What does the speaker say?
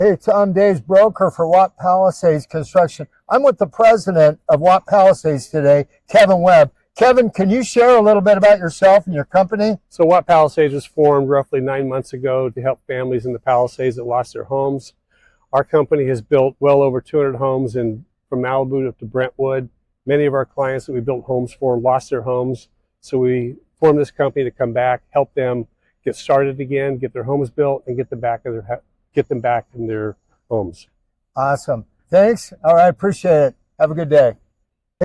Hey, Tom Days, broker for Watt Palisades Construction. I'm with the president of Watt Palisades today, Kevin Webb. Kevin, can you share a little bit about yourself and your company? So Watt Palisades was formed roughly 9 months ago to help families in the Palisades that lost their homes. Our company has built well over 200 homes from Malibu up to Brentwood. Many of our clients that we built homes for lost their homes. So we formed this company to come back, help them get started again, get their homes built, and get them back in their homes. Awesome. Thanks. All right. Appreciate it. Have a good day.